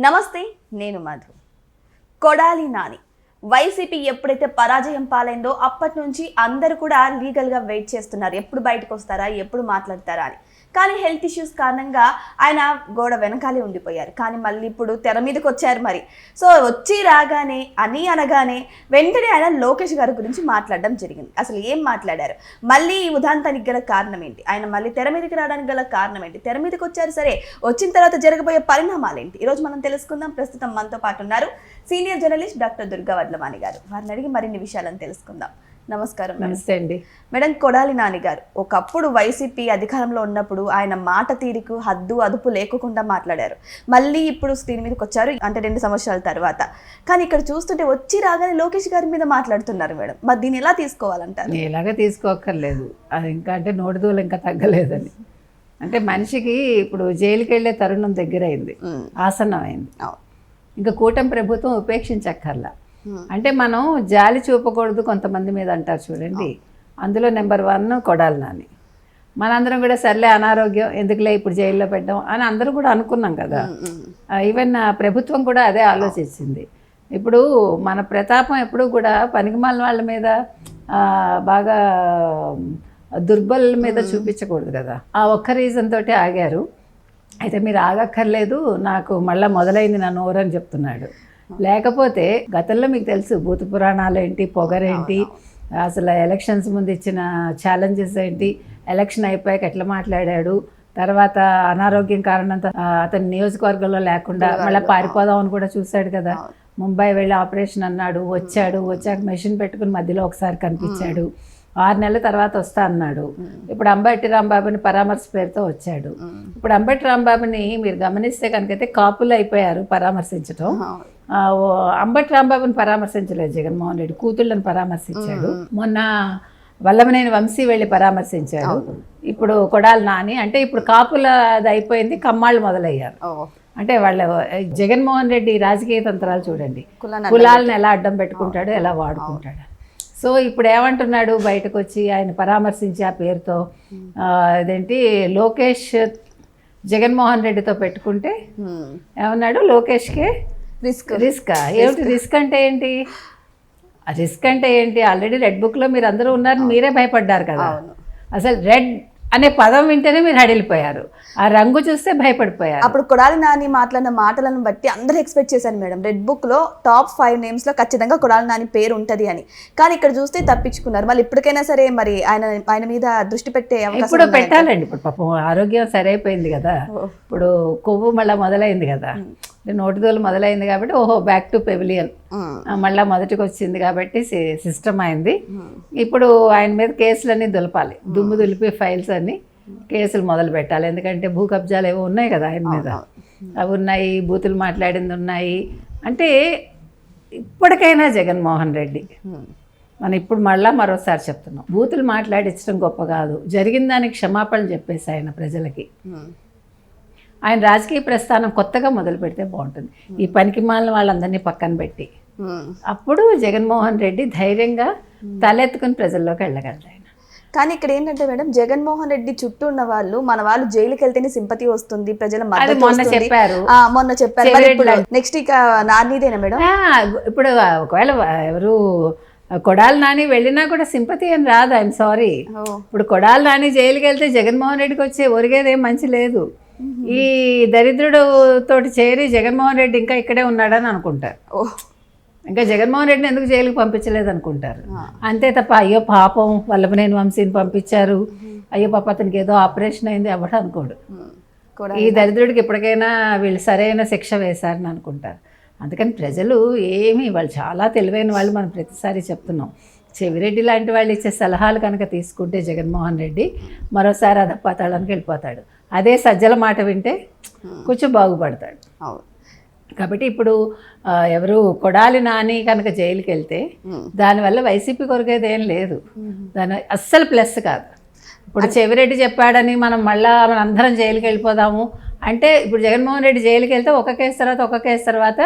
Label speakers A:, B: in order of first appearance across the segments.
A: నమస్తే, నేను మధు. కొడాలి నాని వైసీపీ ఎప్పుడైతే పరాజయం పాలైందో అప్పటి నుంచి అందరూ కూడా లీగల్గా వెయిట్ చేస్తున్నారు, ఎప్పుడు బయటకు వస్తారా, ఎప్పుడు మాట్లాడతారా అని. కానీ హెల్త్ ఇష్యూస్ కారణంగా ఆయన గోడ వెనకాలే ఉండిపోయారు. కానీ మళ్ళీ ఇప్పుడు తెర మీదకి వచ్చారు. మరి సో వచ్చి రాగానే అనగానే వెంటనే ఆయన లోకేష్ గారి గురించి మాట్లాడడం జరిగింది. అసలు ఏం మాట్లాడారు, మళ్ళీ ఈ ఉదాంతానికి గల కారణం ఏంటి, ఆయన మళ్ళీ తెర మీదకి రావడానికి గల కారణం ఏంటి, తెర మీదకి వచ్చారు సరే, వచ్చిన తర్వాత జరగబోయే పరిణామాలు ఏంటి, ఈరోజు మనం తెలుసుకుందాం. ప్రస్తుతం మనతో పాటు ఉన్నారు senior journalist doctor Durga Vadlamani గారు. వారిని అడిగి మరిన్ని విషయాలను తెలుసుకుందాం. నమస్కారం.
B: నమస్తే అండి
A: మేడం. కొడాలి నాని గారు ఒకప్పుడు వైసీపీ అధికారంలో ఉన్నప్పుడు ఆయన మాట తీరుకు హద్దు అదుపు లేకుండా మాట్లాడారు. మళ్ళీ ఇప్పుడు స్క్రీన్ మీదకి వచ్చారు, అంటే 2 సంవత్సరాల తర్వాత. కానీ ఇక్కడ చూస్తుంటే వచ్చి రాగానే లోకేష్ గారి మీద మాట్లాడుతున్నారు మేడం. మరి దీన్ని ఎలా తీసుకోవాలంటారు?
B: ఎలాగ తీసుకోక్కర్లేదు, అది ఇంకా అంటే నోటిదూలు ఇంకా తగ్గలేదని. అంటే మనిషికి ఇప్పుడు జైలుకి వెళ్ళే తరుణం దగ్గరైంది, ఆసన్నమైంది. ఇంకా కూటమి ప్రభుత్వం ఉపేక్షించక్కర్లా. అంటే మనం జాలి చూపకూడదు కొంతమంది మీద అంటారు చూడండి, అందులో నెంబర్ 1 కొడాలి నాని. మనందరం కూడా సర్లే అనారోగ్యం ఎందుకులే ఇప్పుడు జైల్లో పెట్టడం అని అందరూ కూడా అనుకున్నాం కదా. ఈవెన్ ప్రభుత్వం కూడా అదే ఆలోచించింది. ఇప్పుడు మన ప్రతాపం ఎప్పుడూ కూడా పనికిమాలిన వాళ్ళ మీద బాగా దుర్బల మీద చూపించకూడదు కదా. ఆ ఒక్క రీజన్ తోటి ఆగారు. అయితే మీరు ఆగక్కర్లేదు, నాకు మళ్ళీ మొదలైంది నా నోరు అని చెప్తున్నాడు. లేకపోతే గతంలో మీకు తెలుసు భూత పురాణాలు ఏంటి, పొగరేంటి, అసలు ఎలక్షన్స్ ముందు ఇచ్చిన ఛాలెంజెస్ ఏంటి, ఎలక్షన్ అయిపోయాక ఎట్లా మాట్లాడాడు, తర్వాత అనారోగ్యం కారణంతో అతని నియోజకవర్గంలో లేకుండా మళ్ళీ పారిపోదాం అని కూడా చూశాడు కదా. ముంబై వెళ్ళి ఆపరేషన్ అన్నాడు, వచ్చాక మెషిన్ పెట్టుకుని మధ్యలో ఒకసారి కనిపించాడు. 6 నెలల తర్వాత వస్తా అన్నాడు. ఇప్పుడు అంబటి రాంబాబుని పరామర్శ పేరుతో వచ్చాడు. ఇప్పుడు అంబటి రాంబాబుని మీరు గమనిస్తే కనుకైతే కాపులు అయిపోయారు పరామర్శించడం. అంబటి రాంబాబుని పరామర్శించలేదు జగన్మోహన్ రెడ్డి, కూతుళ్ళని పరామర్శించాడు. మొన్న వల్లభనేని వంశీ వెళ్ళి పరామర్శించాడు. ఇప్పుడు కొడాలి నాని. అంటే ఇప్పుడు కాపుల అది అయిపోయింది, కమ్మాళ్ళు మొదలయ్యారు. అంటే వాళ్ళ జగన్మోహన్ రెడ్డి రాజకీయ తంత్రాలు చూడండి, కులాలను ఎలా అడ్డం పెట్టుకుంటాడో, ఎలా వాడుకుంటాడు. సో ఇప్పుడు ఏమంటున్నాడు, బయటకు వచ్చి ఆయన పరామర్శించి ఆ పేరుతో అదేంటి లోకేష్ జగన్మోహన్ రెడ్డితో పెట్టుకుంటే ఏమన్నాడు, లోకేష్కే రిస్క్. ఏమిటి రిస్క్ అంటే ఏంటి, రిస్క్ అంటే ఏంటి, ఆల్రెడీ రెడ్ బుక్లో మీరు అందరూ ఉన్నారని మీరే భయపడ్డారు కదా. అసలు రెడ్ అనే పదం వింటేనే మీరు హడిలిపోయారు, ఆ రంగు చూస్తే భయపడిపోయారు.
A: అప్పుడు కొడాలి నాని మాట్లాడిన మాటలను బట్టి అందరూ ఎక్స్పెక్ట్ చేశాను మేడం, రెడ్ బుక్ లో టాప్ 5 నేమ్స్ లో ఖచ్చితంగా కొడాలి నాని పేరు ఉంటది అని. కానీ ఇక్కడ చూస్తే తప్పించుకున్నారు. మళ్ళీ ఇప్పటికైనా సరే మరి ఆయన మీద దృష్టి పెట్టే
B: ఇప్పుడు పెట్టాలండి. ఇప్పుడు పాపం ఆరోగ్యం సరైపోయింది కదా, ఇప్పుడు కొవ్వు మళ్ళీ మొదలైంది కదా, నోటిదోలు మొదలైంది కాబట్టి ఓహో బ్యాక్ టు పెవిలియన్ మళ్ళీ మొదటికి వచ్చింది కాబట్టి సిస్టమ్ అయింది. ఇప్పుడు ఆయన మీద కేసులన్నీ దులపాలి, దుమ్ము దులిపి ఫైల్స్ అన్ని కేసులు మొదలు పెట్టాలి. ఎందుకంటే భూ కబ్జాలు ఏవో ఉన్నాయి కదా ఆయన మీద, అవి ఉన్నాయి, బూతులు మాట్లాడింది ఉన్నాయి. అంటే ఇప్పటికైనా జగన్మోహన్ రెడ్డి, మనం ఇప్పుడు మరోసారి చెప్తున్నాం, బూతులు మాట్లాడించడం గొప్ప కాదు, జరిగిన దానికి క్షమాపణ చెప్పేసి ఆయన ప్రజలకి ఆయన రాజకీయ ప్రస్థానం కొత్తగా మొదలు పెడితే బాగుంటుంది. ఈ పనికి మాలిన వాళ్ళందరినీ పక్కన పెట్టి అప్పుడు జగన్మోహన్ రెడ్డి ధైర్యంగా తలెత్తుకుని ప్రజల్లోకి వెళ్ళగలరు ఆయన.
A: కానీ ఇక్కడ ఏంటంటే మేడం, జగన్మోహన్ రెడ్డి చుట్టూ ఉన్న వాళ్ళు జైలుకి వెళ్తేనే సింపతి వస్తుంది, ప్రజల మద్దతు
B: మొన్న చెప్పారు.
A: నెక్స్ట్ ఇక నానిదేనా మేడం?
B: ఇప్పుడు ఒకవేళ ఎవరు కొడాలి నాని వెళ్ళినా కూడా సింపతి అని రాదు, ఐఎమ్ సారీ. ఇప్పుడు కొడాలి నాని జైలుకి వెళ్తే జగన్మోహన్ రెడ్డికి వచ్చే ఒరిగేదేం మంచి లేదు. ఈ దరిద్రుడు తోటి చేరి జగన్మోహన్ రెడ్డి ఇంకా ఇక్కడే ఉన్నాడని అనుకుంటారు. ఇంకా జగన్మోహన్ రెడ్డిని ఎందుకు జైలుకి పంపించలేదు అనుకుంటారు అంతే తప్ప, అయ్యో పాపం వల్లభనేని వంశీని పంపించారు, అయ్యో పాప అతనికి ఏదో ఆపరేషన్ అయింది ఎవడు అనుకోడు. ఈ దరిద్రుడికి ఎప్పటికైనా వీళ్ళు సరైన శిక్ష వేశారని అనుకుంటారు. అందుకని ప్రజలు వాళ్ళు చాలా తెలివైన వాళ్ళు, మనం ప్రతిసారి చెప్తున్నాం. చెవిరెడ్డి లాంటి వాళ్ళు ఇచ్చే సలహాలు కనుక తీసుకుంటే జగన్మోహన్ రెడ్డి మరోసారి అధపాతాళానికి వెళ్ళిపోతాడు. అదే సజ్జల మాట వింటే కొంచెం బాగుపడతాడు. కాబట్టి ఇప్పుడు ఎవరు కొడాలి నాని కనుక జైలుకి వెళ్తే దానివల్ల వైసీపీ కొరికేది ఏం లేదు, దాని అస్సలు ప్లస్ కాదు. ఇప్పుడు చెవిరెడ్డి చెప్పాడని మనం అందరం జైలుకి వెళ్ళిపోదాము అంటే, ఇప్పుడు జగన్మోహన్ రెడ్డి జైలుకి వెళ్తే ఒక కేసు తర్వాత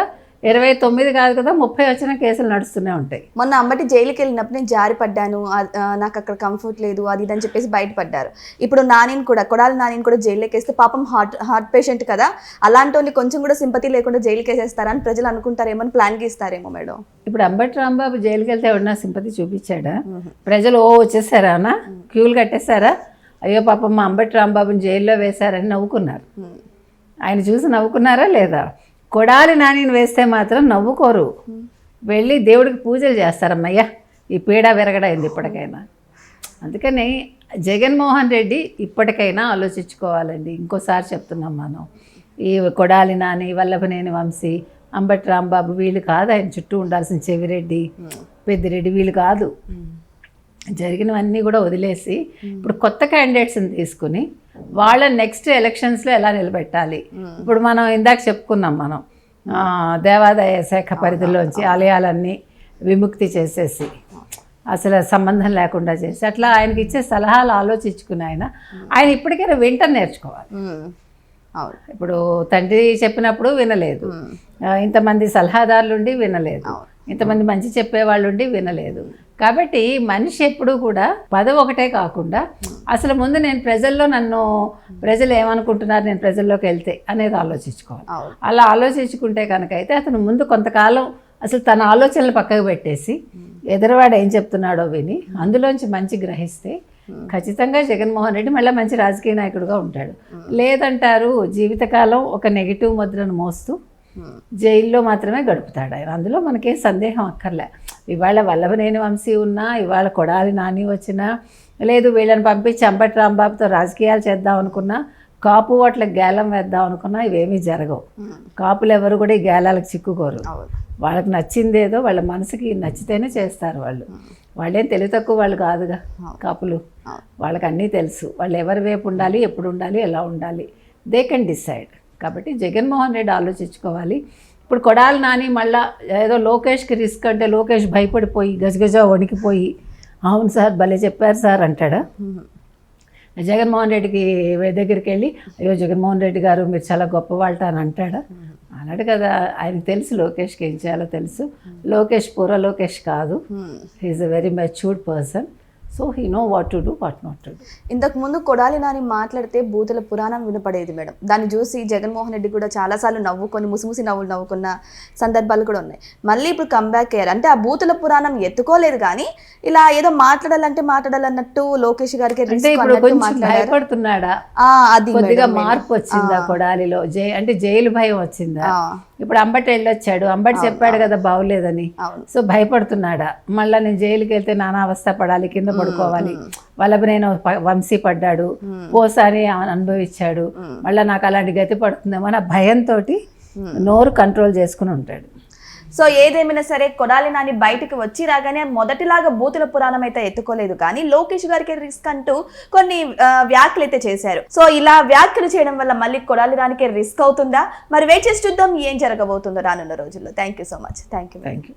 B: 29 కాదు కదా 30 వచ్చిన కేసులు నడుస్తూనే ఉంటాయి.
A: మొన్న అంబటి జైలుకి వెళ్ళినప్పుడు నేను జారి పడ్డాను, నాకు అక్కడ కంఫర్ట్ లేదు అది ఇదని చెప్పేసి బయటపడ్డారు. ఇప్పుడు నానిని కూడా, కొడాలి నానిని కూడా జైలుకి వేస్తే పాపం హార్ట్ పేషెంట్ కదా, అలాంటి కొంచెం కూడా సింపతి లేకుండా జైలుకి వేసేస్తారా అని ప్రజలు అనుకుంటారేమో అని ప్లాన్ గీస్తారేమో మేడం.
B: ఇప్పుడు అంబటి రాంబాబు జైలుకి వెళ్తే ఎవరన్నా సింపతి చూపించాడా? ప్రజలు వచ్చేసారా అన్న, క్యూలు కట్టేశారా, అయ్యో పాపం మా అంబటి రాంబాబుని జైల్లో వేశారని నవ్వుకున్నారు. ఆయన చూసి నవ్వుకున్నారా లేదా? కొడాలి నానిని వేస్తే మాత్రం నవ్వుకోరు, వెళ్ళి దేవుడికి పూజలు చేస్తారమ్మయ్యా, ఈ పీడ విరగడైంది ఇప్పటికైనా. అందుకని జగన్మోహన్ రెడ్డి ఇప్పటికైనా ఆలోచించుకోవాలండి. ఇంకోసారి చెప్తున్నాం మనం, ఈ కొడాలి నాని, వల్లభనేని వంశీ, అంబటి రాంబాబు వీళ్ళు కాదు ఆయన చుట్టూ ఉండాల్సిన, చెవిరెడ్డి, పెద్దిరెడ్డి వీళ్ళు కాదు. జరిగినవన్నీ కూడా వదిలేసి ఇప్పుడు కొత్త క్యాండిడేట్స్ని తీసుకుని వాళ్ళ నెక్స్ట్ ఎలక్షన్స్లో ఎలా నిలబెట్టాలి. ఇప్పుడు మనం ఇందాక చెప్పుకున్నాం, మనం దేవాదాయ శాఖ పరిధిలోంచి ఆలయాలన్నీ విముక్తి చేసేసి అసలు సంబంధం లేకుండా చేసి అట్లా ఆయనకి ఇచ్చే సలహాలు ఆలోచించుకుని ఆయన ఇప్పటికైనా వింట నేర్చుకోవాలి. ఇప్పుడు తండ్రి చెప్పినప్పుడు వినలేదు, ఇంతమంది సలహాదారులుండి వినలేదు, ఇంతమంది మంచి చెప్పేవాళ్ళు ఉండి వినలేదు. కాబట్టి మనిషి ఎప్పుడూ కూడా పదవి ఒకటే కాకుండా అసలు ముందు నేను ప్రజలు ఏమనుకుంటున్నారు, నేను ప్రజల్లోకి వెళ్తే అనేది ఆలోచించుకోవాలి. అలా ఆలోచించుకుంటే కనుక అయితే అతను ముందు కొంతకాలం అసలు తన ఆలోచనలు పక్కకు పెట్టేసి ఎదురువాడు ఏం చెప్తున్నాడో విని అందులోంచి మంచి గ్రహిస్తే ఖచ్చితంగా జగన్మోహన్ రెడ్డి మళ్ళీ మంచి రాజకీయ నాయకుడిగా ఉంటాడు. లేదంటారు జీవితకాలం ఒక నెగిటివ్ ముద్రను మోస్తూ జైల్లో మాత్రమే గడుపుతాడు ఆయన. అందులో మనకేం సందేహం అక్కర్లే. ఇవాళ వల్లభనేని వంశీ ఉన్నా, ఇవాళ కొడాలి నాని వచ్చినా, లేదు వీళ్ళని పంపించి అంబటి రాంబాబుతో రాజకీయాలు చేద్దాం అనుకున్నా, కాపు ఓట్లకు గేలం వేద్దాం అనుకున్నా ఇవేమీ జరగవు. కాపులు ఎవరు కూడా ఈ గేలాలకు చిక్కుకోరు. వాళ్ళకి నచ్చిందేదో వాళ్ళ మనసుకి నచ్చితేనే చేస్తారు. వాళ్ళేం తెలివి తక్కువ వాళ్ళు కాదుగా కాపులు, వాళ్ళకి అన్నీ తెలుసు. వాళ్ళు ఎవరి వైపు ఉండాలి, ఎప్పుడు ఉండాలి, ఎలా ఉండాలి, దే కెన్ డిసైడ్. కాబట్టి జగన్మోహన్ రెడ్డి ఆలోచించుకోవాలి. ఇప్పుడు కొడాలి నాని మళ్ళా ఏదో లోకేష్కి రిస్క్ అంటే లోకేష్ భయపడిపోయి గజగజ వణికిపోయి అవును సార్ భలే చెప్పారు సార్ అంటాడా? జగన్మోహన్ రెడ్డికి దగ్గరికి వెళ్ళి అయ్యో జగన్మోహన్ రెడ్డి గారు మీరు చాలా గొప్పవాళ్ళ అని అంటాడా? అన్నాడు కదా. ఆయనకు తెలుసు లోకేష్కి ఏం చేయాలో తెలుసు. లోకేష్ పూర్వ లోకేష్ కాదు, he's a very matured person. So he know what to do, what not to do.
A: ఇంతకుముందు కొడాలి నాని మాట్లాడితే బూతుల పురాణం వినపడేది మేడం. దాన్ని చూసి జగన్మోహన్ రెడ్డి కూడా చాలాసార్లు నవ్వుకొని ముసిముసి నవ్వుకున్న సందర్భాలు కూడా ఉన్నాయి. మళ్ళీ ఇప్పుడు కంబ్యాక్ అయ్యారు. అంటే ఆ బూతుల పురాణం ఎత్తుకోలేదు కానీ ఇలా ఏదో మాట్లాడాలన్నట్టు లోకేష్ గారికి
B: భయపడుతున్నాడా, అది కొద్దిగా మార్పు వచ్చిందా కొడాలిలో? అంటే జైలు భయం వచ్చిందా? ఇప్పుడు అంబటి వెళ్ళొచ్చాడు, అంబటి చెప్పాడు కదా బాగులేదని, సో భయపడుతున్నాడా? మళ్ళీ నేను జైలుకి వెళ్తే నానా అవస్థ పడాలి, కింద పడుకోవాలి, వల్లభనేని వంశీ పడ్డాడు, పోసారి అనుభవించాడు, మళ్ళీ నాకు అలాంటి గతి పడుతుందేమో అని భయంతో నోరు కంట్రోల్ చేసుకుని ఉంటాడు.
A: సో ఏదేమైనా సరే కొడాలి నాని బయటకు వచ్చి రాగానే మొదటిలాగా బూతుల పురాణం అయితే ఎత్తుకోలేదు కానీ లోకేష్ గారికి రిస్క్ అంటూ కొన్ని వ్యాఖ్యలు అయితే చేశారు. సో ఇలా వ్యాఖ్యలు చేయడం వల్ల మళ్ళీ కొడాలి నానికి రిస్క్ అవుతుందా? మరి వెయిట్ చేసి చూద్దాం ఏం జరగబోతుందో రానున్న రోజుల్లో. Thank you so much. Thank you.